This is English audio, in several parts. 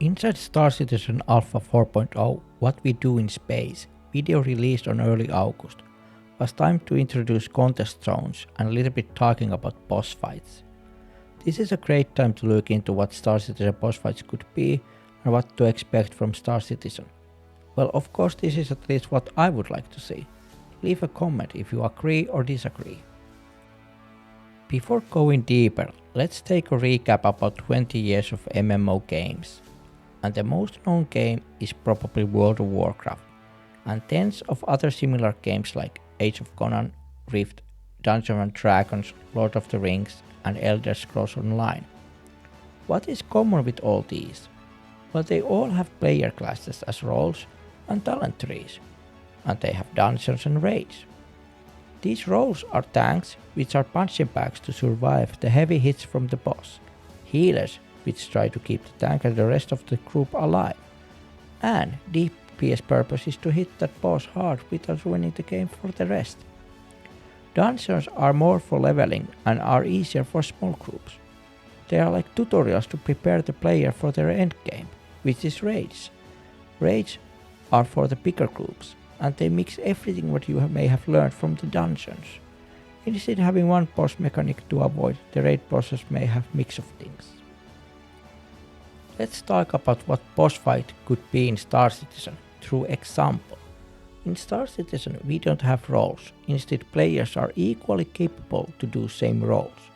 Inside Star Citizen Alpha 4.0 What We Do in Space video released on early August was time to introduce contest zones and a little bit talking about boss fights. This is a great time to look into what Star Citizen boss fights could be and what to expect from Star Citizen. Well, of course this is at least what I would like to see. Leave a comment if you agree or disagree. Before going deeper, let's take a recap about 20 years of MMO games. And the most known game is probably World of Warcraft, and tens of other similar games like Age of Conan, Rift, Dungeons and Dragons, Lord of the Rings, and Elder Scrolls Online. What is common with all these? Well, they all have player classes as roles and talent trees, and they have dungeons and raids. These roles are tanks, which are punching bags to survive the heavy hits from the boss, healers, which try to keep the tank and the rest of the group alive, and DPS purpose is to hit that boss hard without ruining the game for the rest. Dungeons are more for leveling and are easier for small groups. They are like tutorials to prepare the player for their endgame, which is raids. Raids are for the bigger groups, and they mix everything what you may have learned from the dungeons. Instead of having one boss mechanic to avoid, the raid bosses may have mix of things. Let's talk about what boss fight could be in Star Citizen through example. In Star Citizen we don't have roles, instead players are equally capable to do same roles,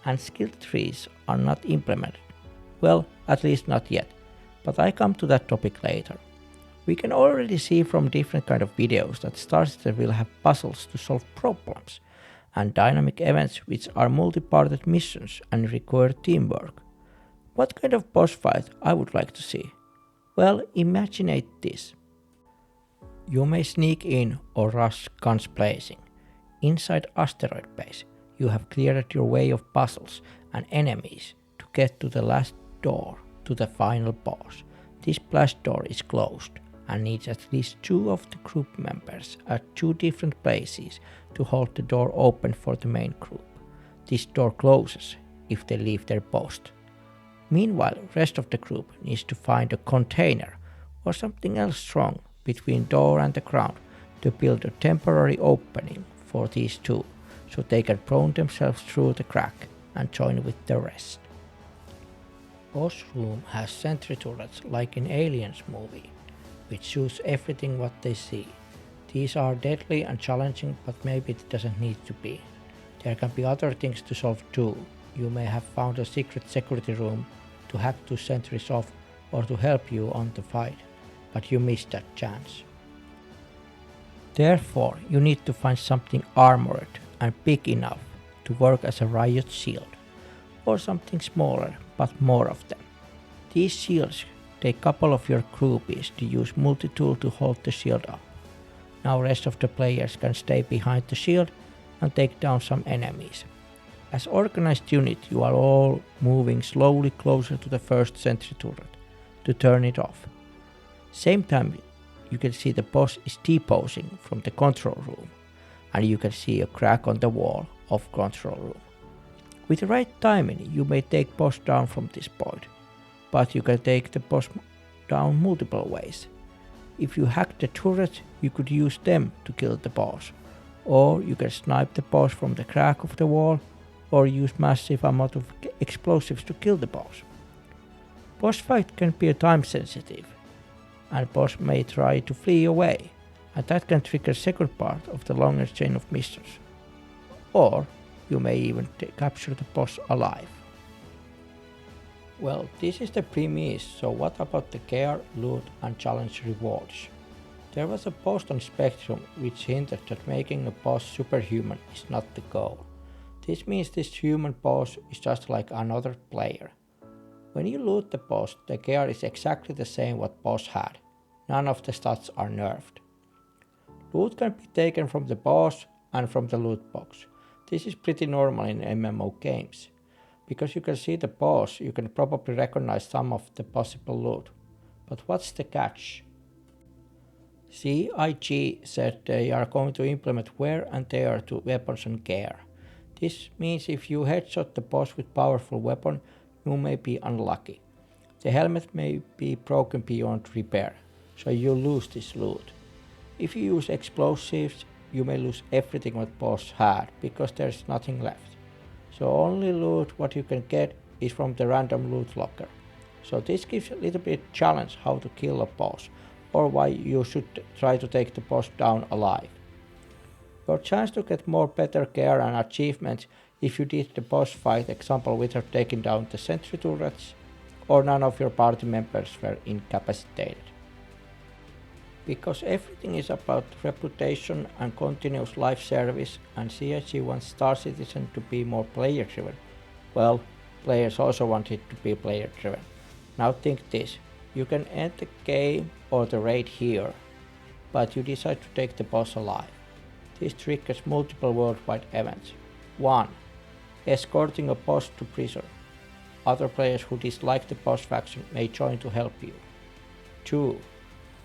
and skill trees are not implemented. Well, at least not yet, but I come to that topic later. We can already see from different kind of videos that Star Citizen will have puzzles to solve problems, and dynamic events which are multi-parted missions and require teamwork. What kind of boss fight I would like to see? Well, imagine this. You may sneak in or rush guns blazing. Inside asteroid base, you have cleared your way of puzzles and enemies to get to the last door to the final boss. This blast door is closed and needs at least 2 of the group members at 2 different places to hold the door open for the main group. This door closes if they leave their post. Meanwhile, rest of the group needs to find a container or something else strong between door and the ground to build a temporary opening for these 2 so they can prone themselves through the crack and join with the rest. Boss room has sentry turrets like in Aliens movie, which shoots everything what they see. These are deadly and challenging, but maybe it doesn't need to be. There can be other things to solve too. You may have found a secret security room to hack 2 sentries off or to help you on the fight, but you missed that chance. Therefore, you need to find something armored and big enough to work as a riot shield, or something smaller but more of them. These shields take couple of your groupies to use multi-tool to hold the shield up. Now rest of the players can stay behind the shield and take down some enemies. As organized unit you are all moving slowly closer to the first sentry turret to turn it off. Same time you can see the boss is T-posing from the control room, and you can see a crack on the wall of control room. With the right timing you may take boss down from this point, but you can take the boss down multiple ways. If you hack the turret you could use them to kill the boss, or you can snipe the boss from the crack of the wall, or use massive amount of explosives to kill the boss. Boss fight can be time sensitive, and boss may try to flee away, and that can trigger second part of the longer chain of missions. Or you may even capture the boss alive. Well, this is the premise, so what about the gear, loot and challenge rewards? There was a post on Spectrum which hinted that making a boss superhuman is not the goal. This means this human boss is just like another player. When you loot the boss, the gear is exactly the same what boss had. None of the stats are nerfed. Loot can be taken from the boss and from the loot box. This is pretty normal in MMO games. Because you can see the boss, you can probably recognize some of the possible loot. But what's the catch? CIG said they are going to implement wear and tear to weapons and gear. This means if you headshot the boss with powerful weapon, you may be unlucky. The helmet may be broken beyond repair, so you lose this loot. If you use explosives, you may lose everything what boss had, because there's nothing left. So only loot what you can get is from the random loot locker. So this gives a little bit challenge how to kill a boss, or why you should try to take the boss down alive. Your chance to get more better gear and achievements if you did the boss fight example without taking down the sentry turrets, or none of your party members were incapacitated. Because everything is about reputation and continuous life service, and CIG wants Star Citizen to be more player driven, well, players also want it to be player driven. Now think this, you can end the game or the raid here, but you decide to take the boss alive. This triggers multiple worldwide events. 1. Escorting a boss to prison. Other players who dislike the boss faction may join to help you. 2.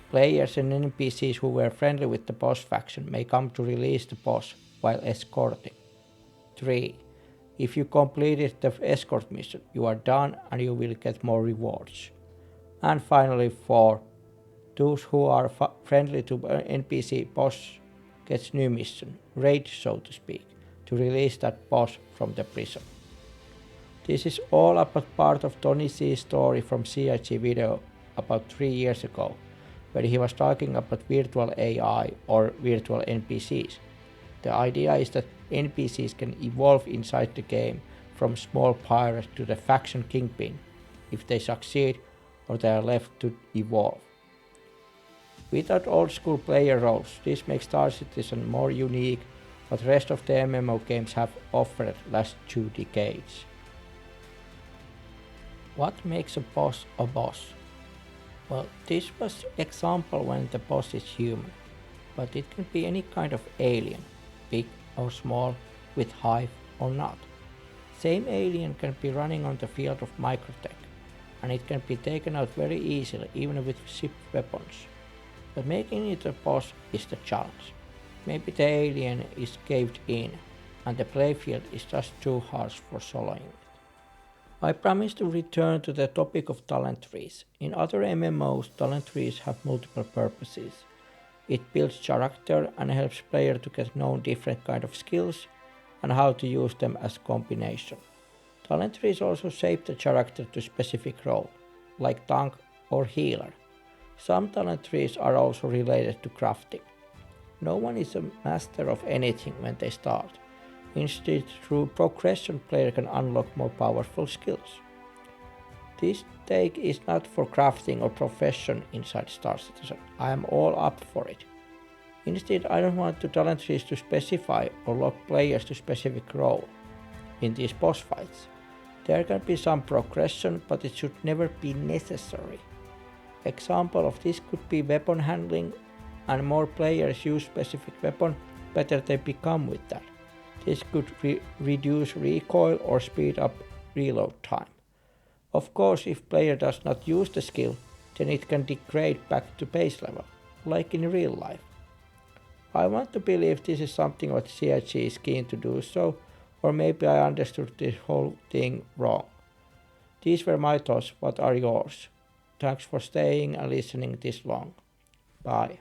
Players and NPCs who were friendly with the boss faction may come to release the boss while escorting. 3. If you completed the escort mission, you are done and you will get more rewards. And finally 4. Those who are friendly to NPC boss gets new mission, raid so to speak, to release that boss from the prison. This is all about part of Tony C's story from CIG video about 3 years ago, where he was talking about virtual AI or virtual NPCs. The idea is that NPCs can evolve inside the game from small pirates to the faction kingpin if they succeed or they are left to evolve. Without old school player roles, this makes Star Citizen more unique what the rest of the MMO games have offered last 2 decades. What makes a boss a boss? Well, this was example when the boss is human, but it can be any kind of alien, big or small, with hive or not. Same alien can be running on the field of microtech, and it can be taken out very easily even with ship weapons. But making it a boss is the challenge. Maybe the alien is caved in, and the playfield is just too harsh for soloing it. I promise to return to the topic of talent trees. In other MMOs, talent trees have multiple purposes. It builds character and helps player to get known different kind of skills and how to use them as combination. Talent trees also shape the character to specific role, like tank or healer. Some talent trees are also related to crafting. No one is a master of anything when they start. Instead, through progression, player can unlock more powerful skills. This take is not for crafting or profession inside Star Citizen. I am all up for it. Instead, I don't want the talent trees to specify or lock players to specific role in these boss fights. There can be some progression, but it should never be necessary. Example of this could be weapon handling, and more players use specific weapon, better they become with that. This could reduce recoil or speed up reload time. Of course, if player does not use the skill, then it can degrade back to base level, like in real life. I want to believe this is something what CIG is keen to do so, or maybe I understood this whole thing wrong. These were my thoughts, what are yours? Thanks for staying and listening this long. Bye.